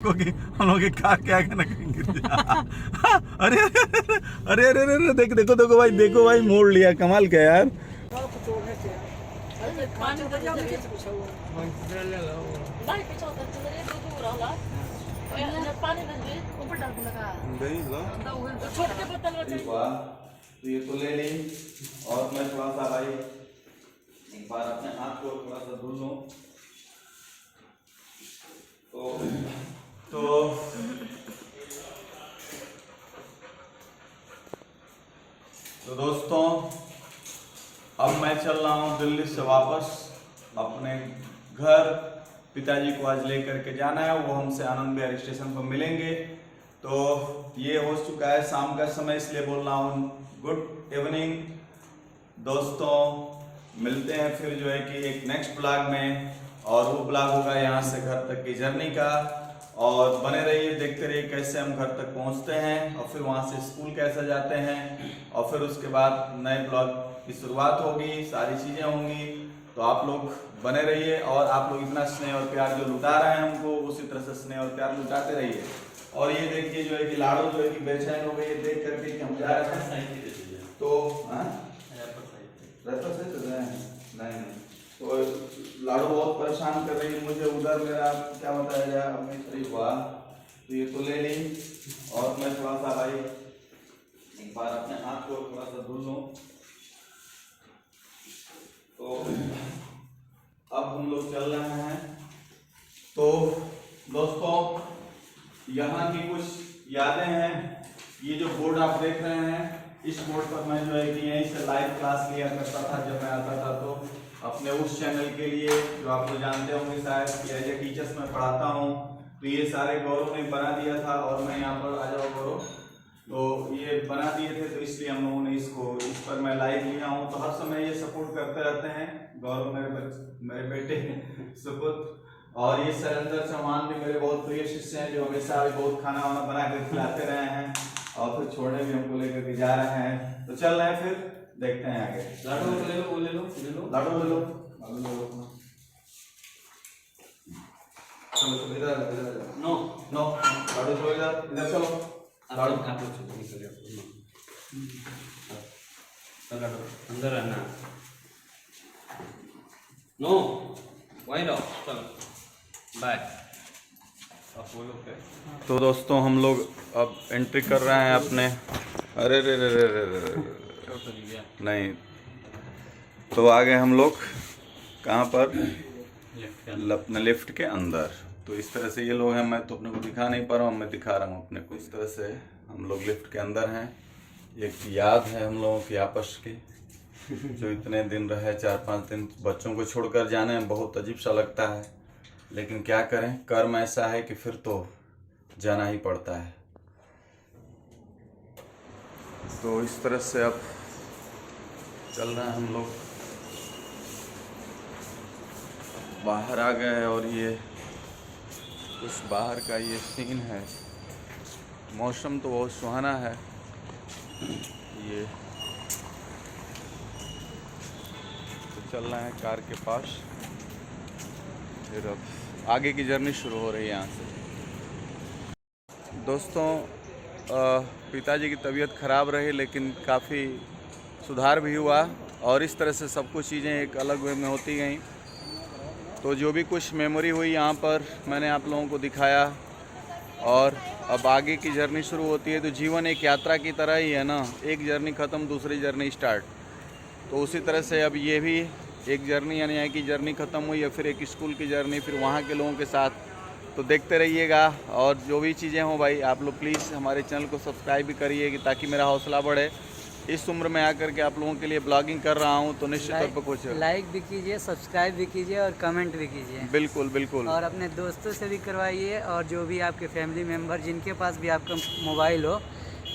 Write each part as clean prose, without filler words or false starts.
कि हम लोग की कार क्या कहना करेंगे। अरे अरे अरे अरे देख देखो देखो भाई मोड़ लिया, कमाल क्या यार। तो ये तो ले ली और मैं थोड़ा सा भाई एक बार अपने हाथ को थोड़ा सा धुल लूं। तो दोस्तों अब मैं चल रहा हूँ दिल्ली से वापस अपने घर। पिताजी को आज लेकर के जाना है, वो हमसे आनंद विहार स्टेशन पर मिलेंगे। तो ये हो चुका है शाम का समय, इसलिए बोल रहा हूँ गुड इवनिंग दोस्तों। मिलते हैं फिर जो है कि एक नेक्स्ट ब्लॉग में, और वो ब्लॉग होगा यहाँ से घर तक की जर्नी का। और बने रहिए, देखते रहिए कैसे हम घर तक पहुँचते हैं और फिर वहाँ से स्कूल कैसे जाते हैं, और फिर उसके बाद नए ब्लॉग की शुरुआत होगी, सारी चीज़ें होंगी। तो आप लोग बने रहिए, और आप लोग इतना स्नेह और प्यार जो लुटा रहे हैं हमको, उसी तरह से स्नेह और प्यार लुटाते रहिए। और ये देखिए जो है कि लाड़ो जो है कि बेचैन हो गई देख करके कि हम जा रहे हैं। तो नहीं तो लाड़ो बहुत परेशान कर रही है मुझे, उधर मेरा क्या बताया जाए अपनी शरीफ हुआ। तो ये तो ले ली और मैं थोड़ा सा भाई एक बार अपने हाथ को थोड़ा सा धुल लूं। तो अब हम लोग चल रहे हैं। तो दोस्तों यहाँ की कुछ यादें हैं। ये जो बोर्ड आप देख रहे हैं, इस बोर्ड पर मैं जो है कि यहीं से लाइव क्लास लिया करता था जब मैं आता था। तो अपने उस चैनल के लिए जो आप लोग जानते होंगे शायद कि एज ए टीचर्स में पढ़ाता हूँ। तो ये सारे गौरव ने बना दिया था, और मैं यहाँ पर आ जाओ गौरव, तो ये बना दिए थे। तो इसलिए हम लोगों ने इसको इस पर मैं लाइव लिया हूँ। तो हर समय ये सपोर्ट करते रहते हैं गौरव, मेरे बेटे सुपुत्र। और ये शैलेंद्र चौहान भी मेरे बहुत प्रिय शिष्य हैं, जो हमेशा बहुत खाना वाना बना कर खिलाते रहे हैं, और फिर छोड़ने भी हमको लेकर के जा रहे हैं। तो चल रहे हैं, फिर देखते हैं आगे। लाडू ले लो लाडू ले लो चलो इधर नो लाडू चलो इधर चलो लाडू अंदर रहना। नो वहीं रहो, चलो बाय। तो दोस्तों हम लोग अब एंट्री कर रहे हैं अपने, अरे रे रे रे रे रे नहीं, तो आ गए हम लोग कहाँ पर, अपने लिफ्ट के अंदर। तो इस तरह से ये लोग हैं, मैं तो अपने को दिखा नहीं पा रहा हूँ, मैं दिखा रहा हूँ अपने को। इस तरह से हम लोग लिफ्ट के अंदर हैं। एक याद है हम लोगों की आपस की, जो इतने दिन रहे, 4-5 दिन। बच्चों को छोड़कर जाने में बहुत अजीब सा लगता है, लेकिन क्या करें, कर्म ऐसा है कि फिर तो जाना ही पड़ता है। तो इस तरह से अब चल रहे हैं हम लोग, बाहर आ गए। और ये कुछ बाहर का ये सीन है, मौसम तो बहुत सुहाना है। ये तो चल रहे हैं कार के पास, फिर अब आगे की जर्नी शुरू हो रही है यहाँ से। दोस्तों पिताजी की तबीयत ख़राब रही, लेकिन काफ़ी सुधार भी हुआ, और इस तरह से सब कुछ चीज़ें एक अलग वे में होती गई। तो जो भी कुछ मेमोरी हुई यहाँ पर मैंने आप लोगों को दिखाया, और अब आगे की जर्नी शुरू होती है। तो जीवन एक यात्रा की तरह ही है ना, एक जर्नी ख़त्म दूसरी जर्नी स्टार्ट। तो उसी तरह से अब ये भी एक जर्नी, यानी यहाँ की जर्नी ख़त्म हुई है, फिर एक स्कूल की जर्नी, फिर वहाँ के लोगों के साथ। तो देखते रहिएगा, और जो भी चीज़ें हों भाई, आप लोग प्लीज़ हमारे चैनल को सब्सक्राइब भी करिए, कि ताकि मेरा हौसला बढ़े। इस उम्र में आकर के आप लोगों के लिए ब्लॉगिंग कर रहा हूँ, तो निश्चित तौर पर कुछ लाइक भी कीजिए, सब्सक्राइब भी कीजिए, और कमेंट भी कीजिए। बिल्कुल बिल्कुल। और अपने दोस्तों से भी करवाइए, और जो भी आपके फैमिली मेम्बर जिनके पास भी आपका मोबाइल हो,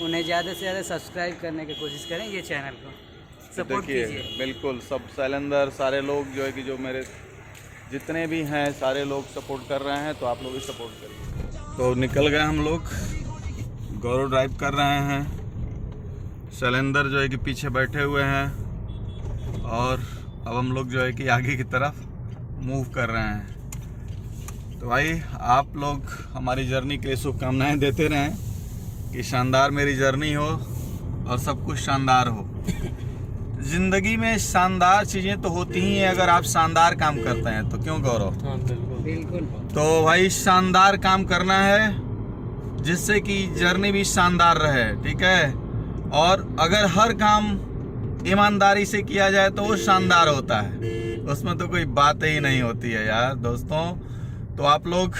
उन्हें ज़्यादा से ज़्यादा सब्सक्राइब करने की कोशिश करें, ये चैनल को सपोर्ट कीजिए। बिल्कुल, सब शैलेंद्र सारे लोग जो है कि जो मेरे जितने भी हैं सारे लोग सपोर्ट कर रहे हैं, तो आप लोग भी सपोर्ट करिए। तो निकल गए हम लोग, गौरव ड्राइव कर रहे हैं, शैलेंद्र जो है कि पीछे बैठे हुए हैं, और अब हम लोग जो है कि आगे की तरफ मूव कर रहे हैं। तो भाई आप लोग हमारी जर्नी के लिए शुभकामनाएं देते रहें कि शानदार मेरी जर्नी हो और सब कुछ शानदार हो। जिंदगी में शानदार चीजें तो होती ही हैं अगर आप शानदार काम करते हैं तो, क्यों गौरव? हाँ बिल्कुल बिल्कुल। तो भाई शानदार काम करना है जिससे कि जर्नी भी शानदार रहे, ठीक है। और अगर हर काम ईमानदारी से किया जाए तो वो शानदार होता है, उसमें तो कोई बात ही नहीं होती है यार दोस्तों। तो आप लोग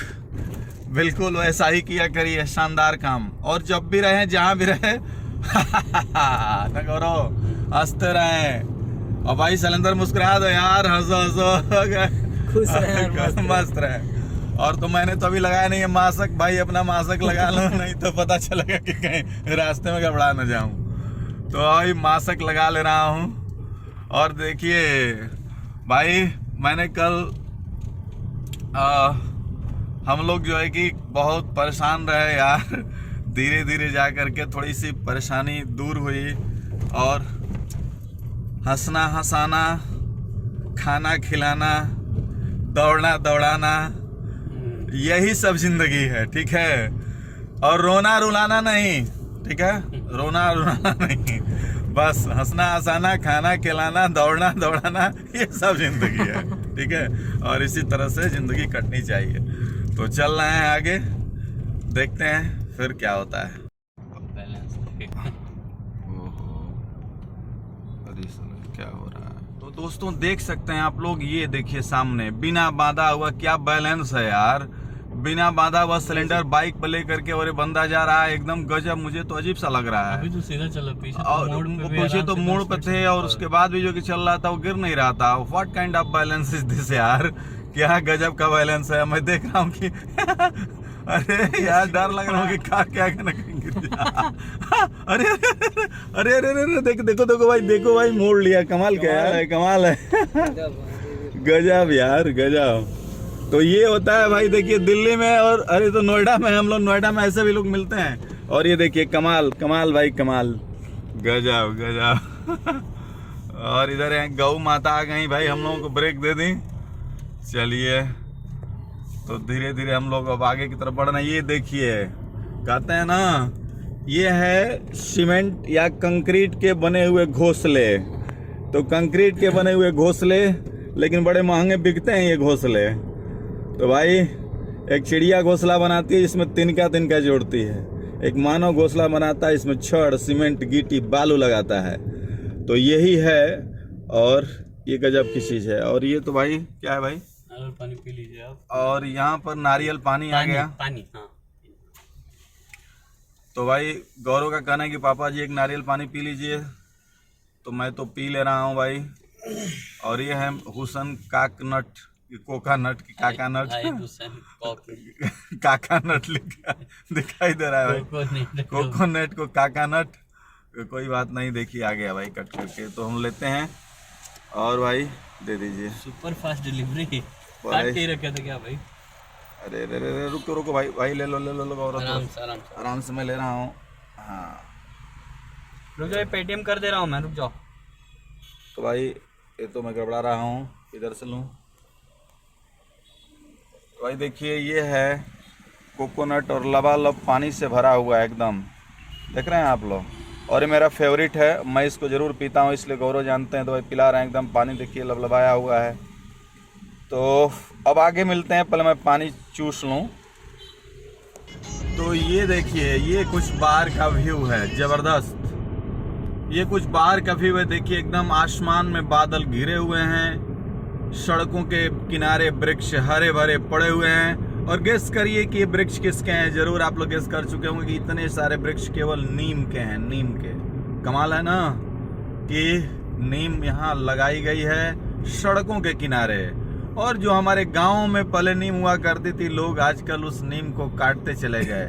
बिल्कुल वैसा ही किया करिए, शानदार काम। और जब भी रहे जहाँ भी रहे ना गौरव, हंसते रहें। और भाई सिलेंडर मुस्कुरा दो यार, हंसो हंसो खुश रहे, मस्त रहे। और तो मैंने तो अभी लगाया नहीं है मास्क, भाई अपना मास्क लगा लो नहीं तो पता चलेगा कि कहीं रास्ते में गड़बड़ा न जाऊं। तो भाई मास्क लगा ले रहा हूं। और देखिए भाई मैंने कल हम लोग जो है कि बहुत परेशान रहे यार, धीरे धीरे जा करके थोड़ी सी परेशानी दूर हुई। और हंसना हंसाना, खाना खिलाना, दौड़ना दौड़ाना, यही सब जिंदगी है, ठीक है। और रोना रुलाना नहीं, ठीक है, रोना रुलाना नहीं, बस हंसना हंसाना, खाना खिलाना, दौड़ना दौड़ाना, ये सब जिंदगी है, ठीक है। और इसी तरह से जिंदगी कटनी चाहिए। तो चल रहे हैं आगे, देखते हैं फिर क्या होता है। क्या हो रहा है तो दोस्तों देख सकते हैं आप लोग, ये देखिए सामने बिना बांधा हुआ क्या बैलेंस है यार, बिना बांधा हुआ सिलेंडर बाइक पर लेकर के और ये बंदा जा रहा है, एकदम गजब। मुझे तो अजीब सा लग रहा है। अभी तो सीधा चला, पीछे तो मोड़ पे थे और उसके बाद भी जो कि चल रहा था वो गिर नहीं रहा था। What kind of balance is this यार, क्या गजब का बैलेंस है। मैं देख रहा हूँ कि अरे यार डर लग रहा है कि कार क्या गिर जाए। अरे अरे अरे अरे देखो देखो देखो भाई, देखो भाई मोड़ लिया, कमाल क्या है, कमाल है। गजब यार गजब। तो ये होता है भाई, देखिए दिल्ली में और अरे तो नोएडा में, हम लोग नोएडा में ऐसे भी लोग मिलते हैं। और ये देखिए कमाल कमाल भाई कमाल, गजब गजब। और इधर है गौ माता आ गई भाई, हम लोगों को ब्रेक दे दी। चलिए तो धीरे धीरे हम लोग अब आगे की तरफ बढ़ना। ये देखिए कहते हैं ना, ये है सीमेंट या कंक्रीट के बने हुए घोंसले। तो कंक्रीट के बने हुए घोंसले लेकिन बड़े महंगे बिकते हैं ये घोंसले। तो भाई एक चिड़िया घोंसला बनाती है जिसमें तिनका तिनका जोड़ती है, एक मानव घोंसला बनाता है इसमें छड़ सीमेंट गिट्टी बालू लगाता है। तो यही है और ये गजब की चीज है। और ये तो भाई क्या है भाई, पानी पी लीजिए आप। और यहाँ पर नारियल पानी आ गया, पानी हाँ। तो भाई गौरव का कहना है कि पापा जी एक नारियल पानी पी लीजिए, तो मैं तो पी ले रहा हूँ भाई। और ये है हुसन काकनट, कोकानट की काकानट, काकानट लिखा दिखाई दे रहा है भाई, कोकोनट को काकानट। कोई बात नहीं, देखिए आ गया भाई कट करके, तो हम लेते हैं। और भाई दे दीजिए, सुपर फास्ट डिलीवरी काट के रखा था क्या भाई? अरे अरे अरे रुको रुको भाई, भाई ले लो ले लो लो, आराम से मैं ले रहा हूँ। हाँ रुक जाओ, पेटीएम कर दे रहा हूँ मैं, रुक जाओ। तो भाई ये तो मैं गड़बड़ा रहा हूँ, इधर से लूँ। तो भाई देखिए ये है कोकोनट और लबालब पानी से भरा हुआ है एकदम, देख रहे हैं आप लोग। और ये मेरा फेवरेट है, मैं इसको ज़रूर पीता हूँ, इसलिए गौरव जानते हैं। तो भाई पिला रहे हैं एकदम, पानी देखिए लबलबाया हुआ है। तो अब आगे मिलते हैं, पहले मैं पानी चूस लूँ। तो ये देखिए ये कुछ बाहर का व्यू है, ज़बरदस्त। ये कुछ बाहर का व्यू है, देखिए एकदम आसमान में बादल घिरे हुए हैं, सड़कों के किनारे वृक्ष हरे भरे पड़े हुए हैं। और गेस करिए कि ये वृक्ष किसके हैं, जरूर आप लोग गेस कर चुके होंगे कि इतने सारे वृक्ष केवल नीम के हैं, नीम के। कमाल है ना कि नीम यहाँ लगाई गई है सड़कों के किनारे। और जो हमारे गाँव में पहले नीम हुआ करती थी, लोग आजकल उस नीम को काटते चले गए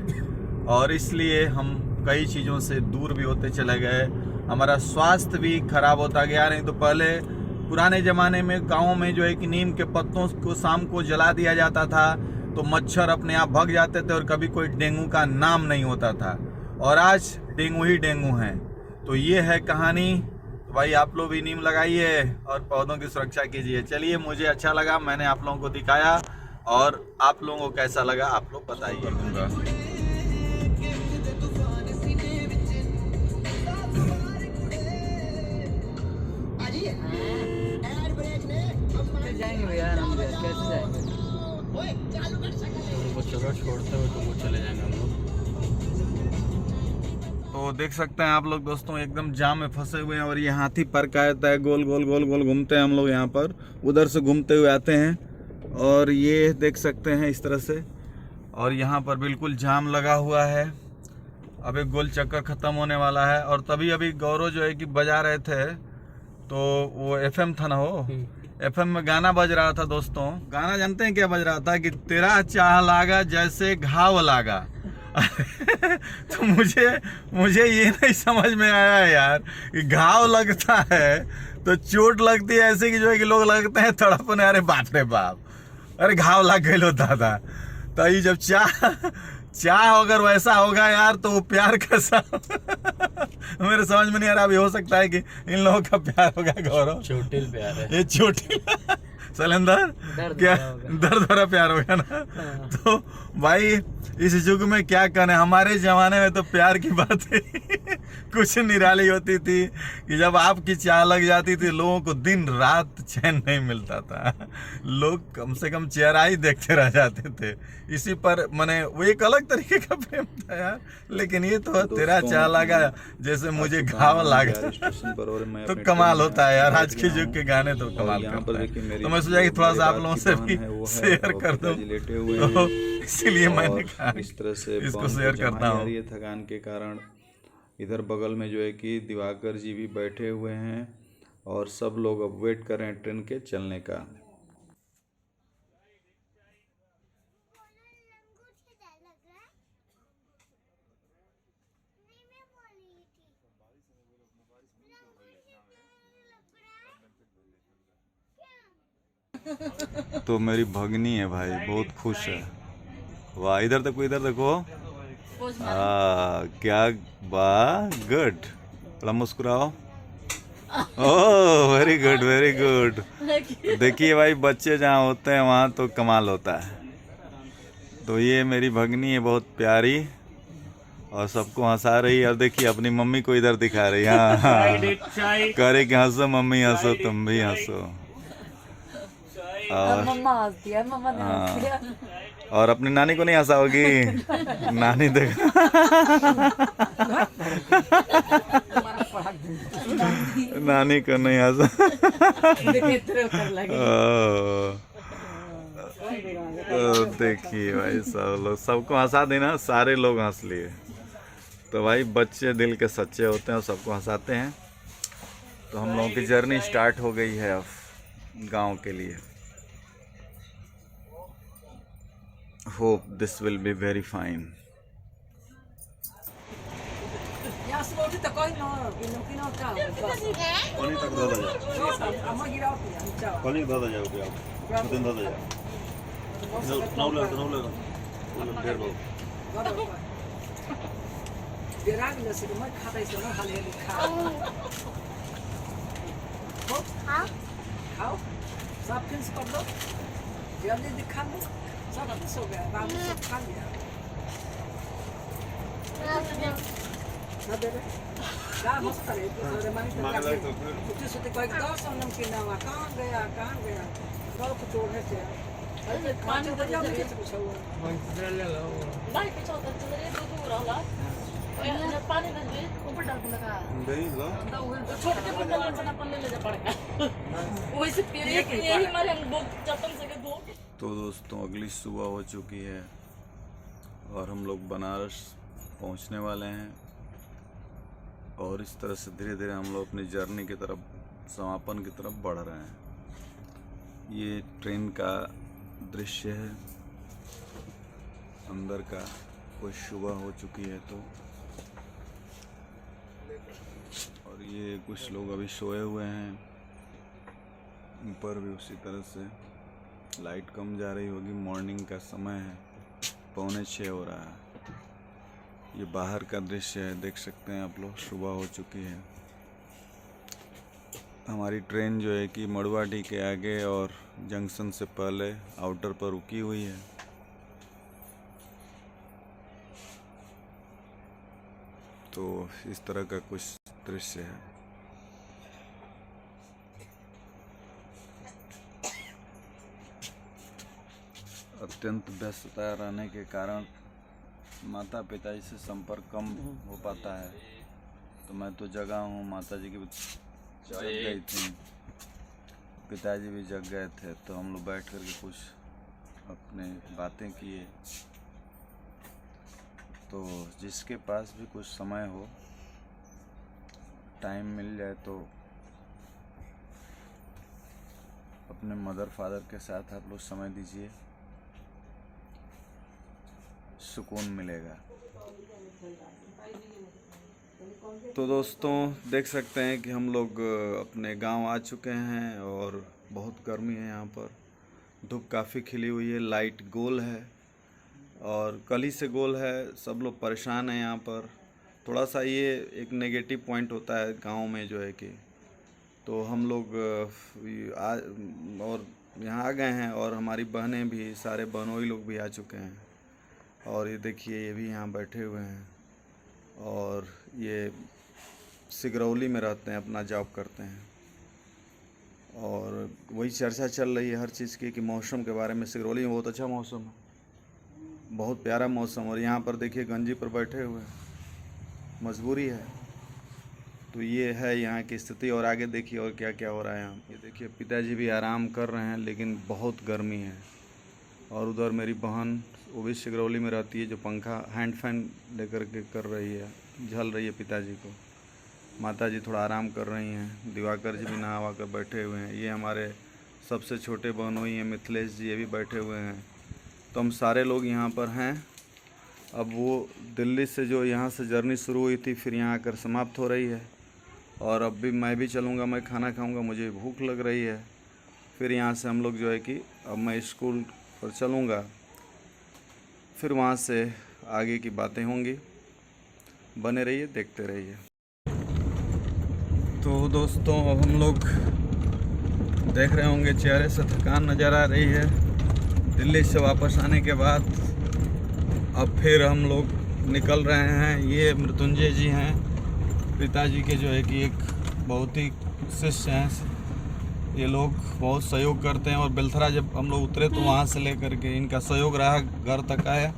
और इसलिए हम कई चीज़ों से दूर भी होते चले गए, हमारा स्वास्थ्य भी खराब होता गया। नहीं तो पहले पुराने ज़माने में गाँव में जो है कि नीम के पत्तों को शाम को जला दिया जाता था तो मच्छर अपने आप भाग जाते थे और कभी कोई डेंगू का नाम नहीं होता था। और आज डेंगू ही डेंगू है। तो ये है कहानी। तो भाई आप लोग भी नीम लगाइए और पौधों की सुरक्षा कीजिए। चलिए मुझे अच्छा लगा, मैंने आप लोगों को दिखाया। और आप लोगों को कैसा लगा आप लोग बताइएगा। जाएंगे भैया आराम से, कैसे जाएंगे? उनको चलो छोड़ते हुए तुमको चले जाएंगे हम लोग। तो देख सकते हैं आप लोग दोस्तों, एकदम जाम में फंसे हुए हैं और ये हाथी पार्क आता है, गोल गोल गोल गोल घूमते हैं हम लोग यहाँ पर, उधर से घूमते हुए आते हैं और ये देख सकते हैं इस तरह से। और यहाँ पर बिल्कुल जाम लगा हुआ है। अब एक गोल चक्कर ख़त्म होने वाला है। और तभी अभी गौरव जो है कि बजा रहे थे, तो वो एफएम था ना, वो एफएम में गाना बज रहा था दोस्तों। गाना जानते हैं क्या बज रहा था? कि तेरा चाह लागा जैसे घाव लागा। तो मुझे ये नहीं समझ में आया यार कि घाव लगता है तो चोट लगती है ऐसे कि जो है कि लोग लगते हैं तड़पने, अरे बाप रे बाप, अरे घाव लग गए लो दादा। तो ये जब चाह अगर वैसा होगा यार तो वो प्यार कैसा मेरे समझ में नहीं आ रहा। अभी हो सकता है कि इन लोगों का प्यार होगा गौरव, चोटिल प्यार है ये चोटिल सलेंदर क्या दर्द भरा प्यार होगा ना। तो भाई इस युग में क्या कहने, हमारे जमाने में तो प्यार की बात है कुछ निराली होती थी कि जब आपकी चाह लग जाती थी लोगों को दिन रात चैन नहीं मिलता था, लोग कम से कम चेहरा ही देखते रह जाते थे। इसी पर मैंने वो एक अलग तरीके का प्रेम था यार। लेकिन ये तो तेरा चाह लगा जैसे मुझे घाव लगा तो कमाल होता है यार। आज के युग के गाने तो कमाल करते हैं। तो मैं सोचा कि थोड़ा सा आप लोगों से भी शेयर कर दूं, तो इसीलिए मैंने कहा इस तरह से इसको शेयर करता हूँ। ये थकान के कारण इधर बगल में जो है कि दिवाकर जी भी बैठे हुए हैं और सब लोग अब वेट कर रहे हैं ट्रेन के चलने का। तो मेरी भगनी है भाई, बहुत खुश है। वाह, इधर देखो क्या, वाह गुड, थोड़ा मुस्कुराओ। Oh very good very good. देखिए भाई, बच्चे जहाँ होते हैं वहाँ तो कमाल होता है। तो ये मेरी भगनी है बहुत प्यारी और सबको हंसा रही है। और देखिए अपनी मम्मी को इधर दिखा रही है, हाँ कह रही कि हंसो मम्मी हंसो, तुम भी हंसो। और मम्मा हंसती है, मम्मा ने हंस दिया। और अपनी नानी को नहीं हंसाओगी? नानी देखो नानी को नहीं हंसा। तो देखिए भाई सब लोग, सबको हंसा देना, सारे लोग हंस लिए। तो भाई बच्चे दिल के सच्चे होते हैं और सबको हंसाते हैं। तो हम लोगों की जर्नी स्टार्ट हो गई है अब गांव के लिए। Hope this will be very fine. सब हो गया, बाबू सब खा लिया। ना दे का मस्त है तो मांग तो कुछ से कोई 10 नमकीन ना कहां गया दो को छोड़ने से अरे पानी तो जाओ नहीं कुछ हुआ ले लो भाई पीछे उधर चले गए दूर वाला और पानी दे ऊपर डाल के लगा दे लो तो छोड़ के बंदा ले अपन ले जा पड़ेगा वैसे फिर यही मारे हम बहुत चपन से के दो। तो दोस्तों अगली सुबह हो चुकी है और हम लोग बनारस पहुंचने वाले हैं। और इस तरह से धीरे धीरे हम लोग अपनी जर्नी की तरफ, समापन की तरफ बढ़ रहे हैं। ये ट्रेन का दृश्य है अंदर का, कुछ सुबह हो चुकी है तो। और ये कुछ लोग अभी सोए हुए हैं, ऊपर भी उसी तरह से लाइट कम जा रही होगी। मॉर्निंग का समय है, 5:45 हो रहा है। ये बाहर का दृश्य है, देख सकते हैं आप लोग, सुबह हो चुकी है। हमारी ट्रेन जो है कि मड़ुआडी के आगे और जंक्शन से पहले आउटर पर रुकी हुई है। तो इस तरह का कुछ दृश्य है। अत्यंत व्यस्तता रहने के कारण माता पिता से संपर्क कम हो पाता है। तो मैं तो जगा हूँ, माता जी की जग गई थी, पिताजी भी जग गए थे, तो हम लोग बैठ कर के कुछ अपने बातें किए। तो जिसके पास भी कुछ समय हो, टाइम मिल जाए तो अपने मदर फादर के साथ आप लोग समय दीजिए, सुकून मिलेगा। तो दोस्तों देख सकते हैं कि हम लोग अपने गांव आ चुके हैं और बहुत गर्मी है यहाँ पर। धूप काफ़ी खिली हुई है, लाइट गोल है और कली से गोल है। सब लोग परेशान हैं यहाँ पर। थोड़ा सा ये एक नेगेटिव पॉइंट होता है गांव में जो है कि, तो हम लोग और यहाँ आ गए हैं और हमारी बहनें भी, सारे बहनोई लोग भी आ चुके हैं। और ये देखिए, ये भी यहाँ बैठे हुए हैं और ये सिगरौली में रहते हैं, अपना जॉब करते हैं। और वही चर्चा चल रही है हर चीज़ की कि मौसम के बारे में। सिगरौली में बहुत अच्छा मौसम है, बहुत प्यारा मौसम। और यहाँ पर देखिए गंजी पर बैठे हुए हैं, मजबूरी है। तो ये है यहाँ की स्थिति। और आगे देखिए और क्या क्या हो रहा है यहाँ। ये देखिए पिताजी भी आराम कर रहे हैं, लेकिन बहुत गर्मी है। और उधर मेरी बहन, वो भी सिगरौली में रहती है, जो पंखा हैंड फैन लेकर के कर रही है, झल रही है पिताजी को। माता जी थोड़ा आराम कर रही हैं। दिवाकर जी भी नहा कर बैठे हुए हैं। ये हमारे सबसे छोटे बहनोई हैं, मिथिलेश जी, ये भी बैठे हुए हैं। तो हम सारे लोग यहाँ पर हैं। अब वो दिल्ली से जो यहाँ से जर्नी शुरू हुई थी, फिर यहाँ आकर समाप्त हो रही है। और अब भी मैं भी चलूँगा, मैं खाना खाऊँगा, मुझे भूख लग रही है। फिर यहाँ से हम लोग जो है कि अब मैं स्कूल पर चलूँगा, फिर वहाँ से आगे की बातें होंगी। बने रहिए, देखते रहिए। तो दोस्तों अब हम लोग देख रहे होंगे चेहरे से थकान नज़र आ रही है दिल्ली से वापस आने के बाद। अब फिर हम लोग निकल रहे हैं। ये मृत्युंजय जी हैं, पिताजी के जो है कि एक बहुत ही शिष्य हैं। ये लोग बहुत सहयोग करते हैं। और बेलथरा जब हम लोग उतरे तो वहाँ से लेकर के इनका सहयोग रहा, घर तक आया।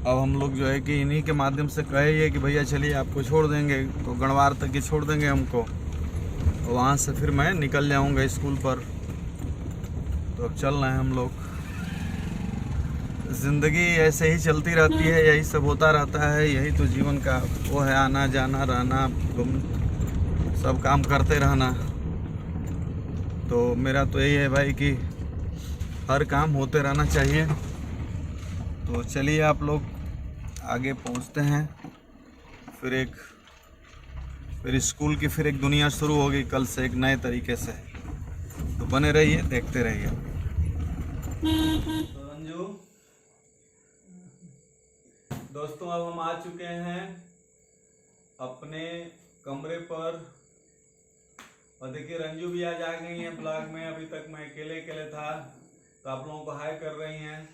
अब हम लोग जो है कि इन्हीं के माध्यम से कहे ये कि भैया चलिए आपको छोड़ देंगे, तो गणवार तक ही छोड़ देंगे हमको। वहाँ से फिर मैं निकल जाऊँगा स्कूल पर। तो अब चल रहे हैं हम लोग। ज़िंदगी ऐसे ही चलती रहती है, यही सब होता रहता है। यही तो जीवन का वो है, आना जाना रहना, सब काम करते रहना। तो मेरा तो यही है भाई कि हर काम होते रहना चाहिए। तो चलिए आप लोग आगे पहुंचते हैं। फिर स्कूल की फिर एक दुनिया शुरू होगी कल से, एक नए तरीके से। तो बने रहिए, देखते रहिए। तो रंजू दोस्तों, अब हम आ चुके हैं अपने कमरे पर। और देखिए रंजू भी आज आ गई हैं ब्लॉग में। अभी तक मैं अकेले था, तो आप लोगों को हाय कर रही हैं।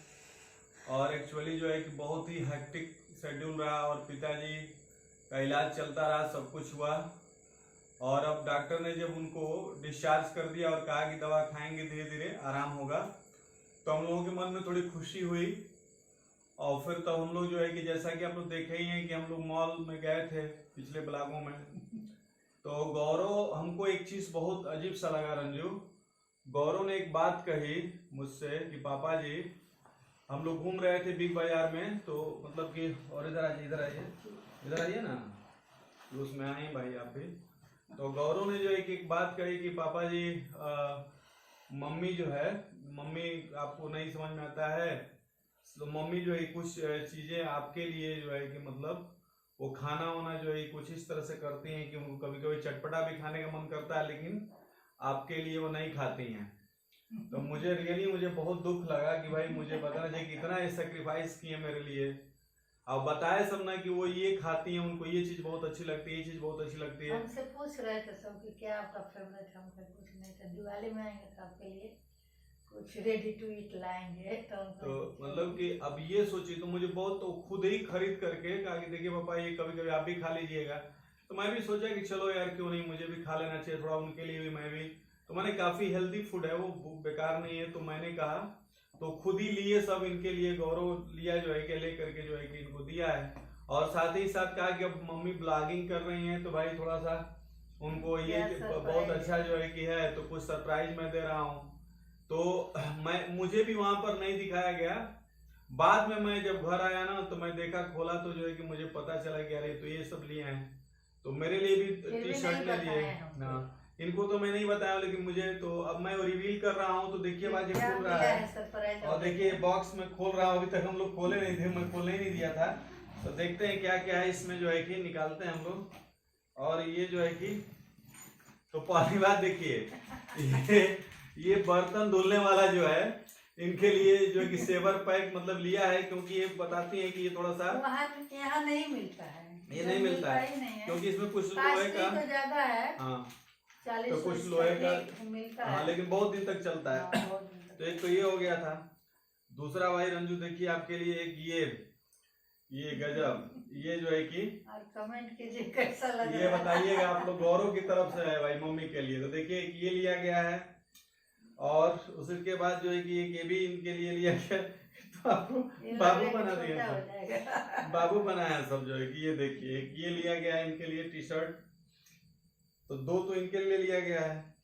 और एक्चुअली जो है कि बहुत ही हेक्टिक शेड्यूल रहा और पिताजी का इलाज चलता रहा, सब कुछ हुआ। और अब डॉक्टर ने जब उनको डिस्चार्ज कर दिया और कहा कि दवा खाएंगे धीरे धीरे आराम होगा, तो हम लोगों के मन में थोड़ी खुशी हुई। और फिर तो हम लोग जो है कि जैसा कि आप लोग देखे ही हैं कि हम लोग मॉल में गए थे पिछले ब्लॉगों में। तो गौरव, हमको एक चीज़ बहुत अजीब सा लगा रंजू। गौरव ने एक बात कही मुझसे कि पापा जी, हम लोग घूम रहे थे बिग बाजार में, तो मतलब कि, और इधर आइए ना, तो उसमें आए भाई आप भी। तो गौरव ने जो एक बात कही कि पापा जी, मम्मी जो है, मम्मी आपको नहीं समझ में आता है, तो मम्मी जो है कुछ चीज़ें आपके लिए जो है कि मतलब वो खाना वाना जो है कुछ इस तरह से करती हैं कि उनको कभी कभी चटपटा भी खाने का मन करता है, लेकिन आपके लिए वो नहीं खाती हैं। तो मुझे बहुत दुख लगा कि भाई मुझे बताना चाहिए कि इतना ये सेक्रीफाइस किए मेरे लिए। अब बताए सब ना कि वो ये खाती हैं, उनको ये चीज बहुत अच्छी लगती है, ये चीज बहुत अच्छी लगती है। हमसे पूछ रहे थे सब कि क्या आपका फेवरेट है, हमको कुछ नहीं था। दिवाली में आएंगे तो आपके लिए कुछ रेडी टू ईट लाएंगे। तो मतलब कि अब ये सोचिए, तो मुझे बहुत, तो खुद ही खरीद करके कहा कि देखिए पापा ये कभी कभी आप भी खा लीजिएगा। तो मैं भी सोचा कि चलो यार क्यों नहीं, मुझे भी खा लेना चाहिए थोड़ा, उनके लिए भी मैं भी। तो मैंने काफी हेल्दी फूड है वो, बेकार नहीं है। तो मैंने कहा तो खुद ही लिए सब इनके लिए, गौरव लिया जो है कि ले करके जो है कि इनको दिया है। और साथ ही साथ कहा कि अब मम्मी ब्लॉगिंग कर रही हैं तो भाई थोड़ा सा उनको ये बहुत अच्छा जो है कि है, तो कुछ सरप्राइज मैं दे रहा हूँ। तो मुझे भी वहां पर नहीं दिखाया गया। बाद में मैं जब घर आया ना तो मैं देखा, खोला तो जो है कि मुझे पता चला कि अरे तो ये सब लिए हैं। तो मेरे लिए भी टी शर्ट ले लिए। हाँ, इनको तो मैं नहीं बताया, लेकिन मुझे तो अब मैं रिवील कर रहा हूँ। तो देखिए बाजी खोल रहा है, और देखिए बॉक्स में खोल रहा हूँ। अभी तक हम लोग खोले नहीं थे, मैं खोलने ही नहीं दिया था। तो देखते हैं क्या क्या है इसमें जो है कि निकालते हैं हम लोग। और ये जो है कि, तो पहली बात देखिए ये बर्तन धुलने वाला जो है इनके लिए जो है कि सेवर पैक मतलब लिया है, क्योंकि ये बताती है कि ये थोड़ा सा यहाँ नहीं मिलता है, ये नहीं मिलता है क्योंकि इसमें कुछ लोहे का तो ज्यादा है। हाँ, 40 तो कुछ लोहे का मिलता हाँ, है, लेकिन बहुत दिन तक चलता है। तो एक तो ये हो गया था। दूसरा भाई रंजू देखिए आपके लिए एक ये गजब, ये जो है कि और कमेंट कीजिए कैसा लगा। ये बताइएगा आप लोग, गौरव की तरफ से है भाई मम्मी के लिए। तो देखिए ये लिया गया है, और उसके बाद जो है कि ये भी इनके लिए लिया गया। तो आपको बाबू बना दिया, बाबू बनाया सब जो है कि ये देखिए ये लिया गया है इनके लिए टी शर्ट। तो 2 तो इनके लिए लिया गया है,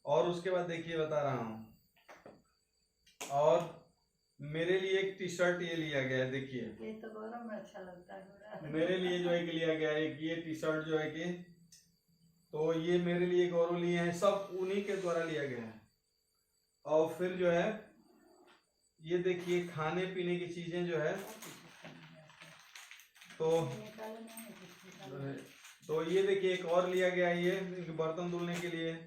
और उसके बाद देखिए बता रहा हूँ, और मेरे लिए एक टी शर्ट ये लिया गया है। देखिए ये तो गौरव में अच्छा लगता है। मेरे लिए जो है कि लिया गया है ये टी शर्ट जो है कि, तो ये मेरे लिए गौरव लिए हैं, सब उन्हीं के द्वारा लिया गया है। और फिर जो है ये देखिए खाने पीने की चीजें जो है, तो ये देखिए एक और लिया गया है, ये इनके बर्तन धुलने के लिए।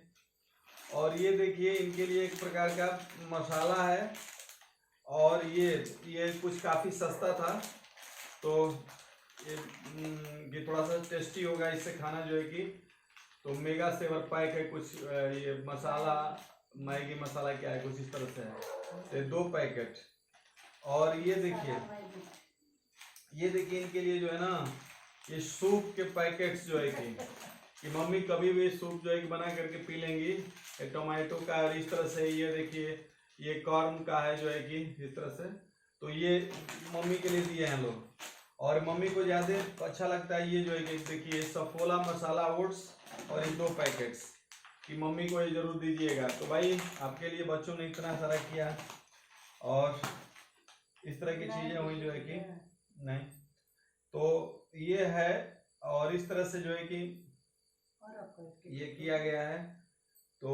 और ये देखिए इनके लिए एक प्रकार का मसाला है, और ये कुछ काफी सस्ता था। तो ये थोड़ा सा टेस्टी होगा इससे खाना जो है कि, तो मेगा सेवर पैक है कुछ, ये मसाला मैगी मसाला क्या है कुछ इस तरह से है, ये 2 पैकेट। और ये देखिए इनके लिए जो है ना, ये सूप के पैकेट्स जो है कि मम्मी कभी भी सूप जो है कि बना करके पी लेंगी, टोमेटो का। और इस तरह से ये देखिए ये कॉर्न का है जो है कि इस तरह से। तो ये मम्मी के लिए दिए हैं लोग, और मम्मी को ज़्यादा अच्छा लगता है ये जो है कि देखिए सफोला मसाला ओट्स, और ये 2 पैकेट्स कि मम्मी को ये जरूर दीजिएगा। तो भाई आपके लिए बच्चों ने इतना सारा किया, और इस तरह की चीज़ें हुई जो है कि नहीं, तो ये है। और इस तरह से जो है कि ये किया गया है। तो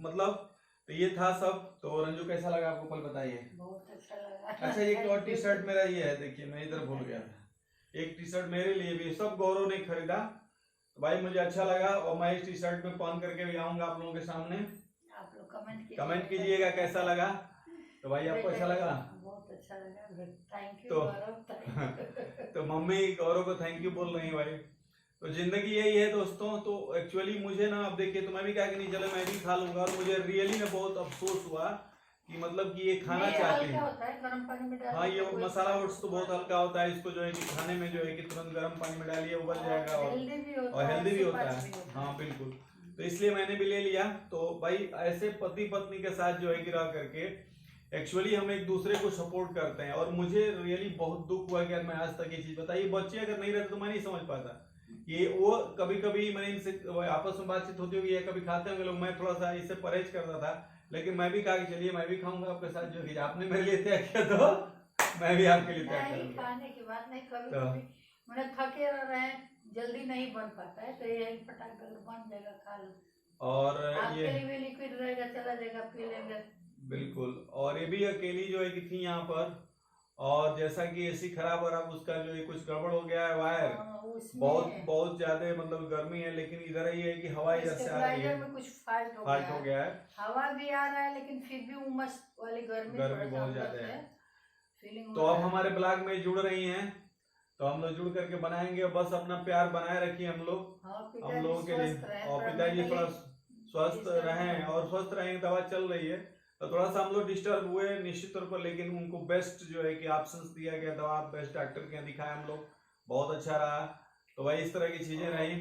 मतलब तो ये था सब। तो रंजू कैसा लगा आपको पल बताइए। बहुत अच्छा लगा। अच्छा एक और टी शर्ट मेरा ये है, देखिए मैं इधर भूल गया था, एक टी शर्ट मेरे लिए भी, सब गौरव ने खरीदा। तो भाई मुझे अच्छा लगा, और मैं इस टी शर्ट में पहन करके भी आऊंगा आप लोगों के सामने। आप लोग कमेंट कीजिएगा कैसा लगा। तो भाई आपको अच्छा लगा? बहुत अच्छा लगा, थैंक यू तो गौरव। तो मम्मी गौरव को थैंक यू बोल रही है भाई। तो जिंदगी यही है दोस्तों। तो एक्चुअली मुझे ना, अब देखिए तो मैं भी कहा कि नहीं चलो मैं भी खा लूंगा, और मुझे रियली में बहुत अफसोस हुआ कि मतलब कि ये खाना चाहती है। गर्म पानी में हाँ ये मसाला ओट्स तो बहुत हल्का होता है, इसको जो है कि खाने में जो है कि तुरंत गर्म पानी में डालिए उबल जाएगा, और हेल्दी भी होता है। हाँ बिल्कुल, तो इसलिए मैंने भी ले लिया। तो भाई ऐसे पति पत्नी के साथ जो है कि रह करके एक्चुअली हम एक दूसरे को सपोर्ट करते हैं। और मुझे रियली बहुत दुख हुआ कि मैं आज तक ये चीज बताइए, बच्चे अगर नहीं रहते तो मैं नहीं समझ पाता ये। वो कभी कभी मैंने इनसे आपस में बातचीत होती होगी, या कभी खाते होंगे लोग, मैं थोड़ा सा इससे परहेज करता था, लेकिन मैं भी कहा कि चलिए मैं भी खाऊंगा आपके साथ, जो कि आपने मेरे लिए तय किया तो मैं भी आपके लिए तय करूंगा। खाने की बात नहीं, कभी कभी मैंने थके रह रहे जल्दी नहीं बन पाता है, तो ये फटाक कर बन जाएगा, खा लो। और आपके ये लिए भी लिक्विड रहेगा, चला जाएगा, पी लेंगे। बिल्कुल। और ये भी अकेली जो है कि थी यहाँ पर, और जैसा कि एसी खराब हो रहा, उसका जो है कुछ गड़बड़ हो गया है, वायर बहुत ज्यादा मतलब गर्मी है, लेकिन इधर ही है कि हवा इधर से आ रही है, में कुछ फाल्ट हो गया है। हवा भी आ रहा है, लेकिन फिर भी उमस वाली गर्मी बहुत ज्यादा है। फीलिंग तो अब हमारे ब्लॉग में जुड़ रही हैं, तो हम लोग जुड़ करके बनाएंगे। बस अपना प्यार बनाए रखिए हम लोग, हम लोगों के लिए। और पिताजी थोड़ा स्वस्थ रहें, और स्वस्थ रहेंगे, दवा चल रही है तो थोड़ा सा हम लोग डिस्टर्ब हुए निश्चित तौर पर, लेकिन उनको बेस्ट जो है कि ऑप्शंस दिया गया, दवा बेस्ट डॉक्टर के यहाँ दिखाया हम लोग, बहुत अच्छा रहा। तो भाई इस तरह की चीजें रही।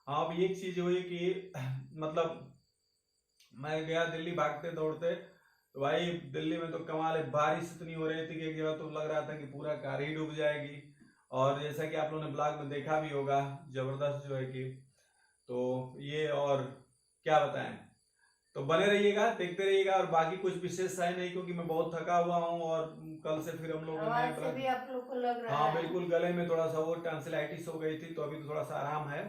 हाँ, अब एक चीज हुई कि मतलब मैं गया दिल्ली भागते दौड़ते, तो भाई दिल्ली में तो कमाल है, बारिश इतनी हो रही थी कि एक जगह तो लग रहा था कि पूरा कार ही डूब जाएगी। और जैसा कि आप लोगों ने ब्लॉग में देखा भी होगा, जबरदस्त जो है कि, तो ये और क्या बताएं। तो बने रहिएगा, देखते रहिएगा। और बाकी कुछ विशेष है नहीं, क्योंकि मैं बहुत थका हुआ हूँ, और कल से फिर हम लोग आवाज से भी आप लोग को लग रहा हाँ है। बिल्कुल, गले में थोड़ा सा वो टॉन्सिलाइटिस हो गई थी, तो अभी तो थोड़ा सा आराम है।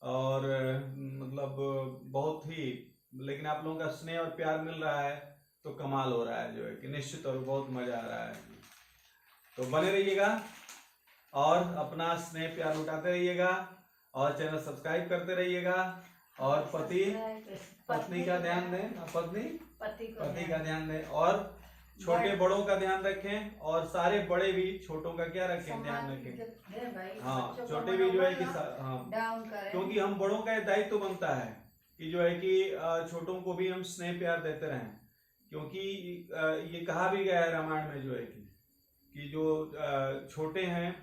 और मतलब बहुत ही, लेकिन आप लोगों का स्नेह और प्यार मिल रहा है तो कमाल हो रहा है जो है कि, निश्चित और बहुत मजा आ रहा है। तो बने रहिएगा और अपना स्नेह प्यार लुटाते रहिएगा, और चैनल सब्सक्राइब करते रहिएगा। और पत्नी का ध्यान दें, पति का ध्यान दें, और छोटे बड़ों का ध्यान रखें, और सारे बड़े भी छोटों का क्या रखें, ध्यान रखें। हाँ, छोटे भी जो है कि हाँ, डाउन करें, क्योंकि हम बड़ों का दायित्व तो बनता है कि जो है कि छोटों को भी हम स्नेह प्यार देते रहें। क्योंकि ये कहा भी गया है रामायण में जो है कि जो छोटे हैं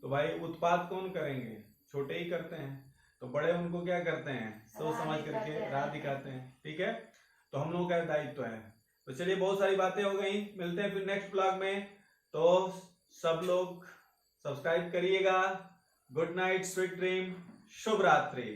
तो भाई उत्पात कौन करेंगे, छोटे ही करते हैं, तो बड़े उनको क्या करते हैं, सोच समझ करके राह दिखाते हैं। ठीक है, तो हम लोगों का दायित्व है। तो चलिए, बहुत सारी बातें हो गई, मिलते हैं फिर नेक्स्ट ब्लॉग में। तो सब लोग सब्सक्राइब करिएगा। गुड नाइट, स्वीट ड्रीम, शुभ रात्रि।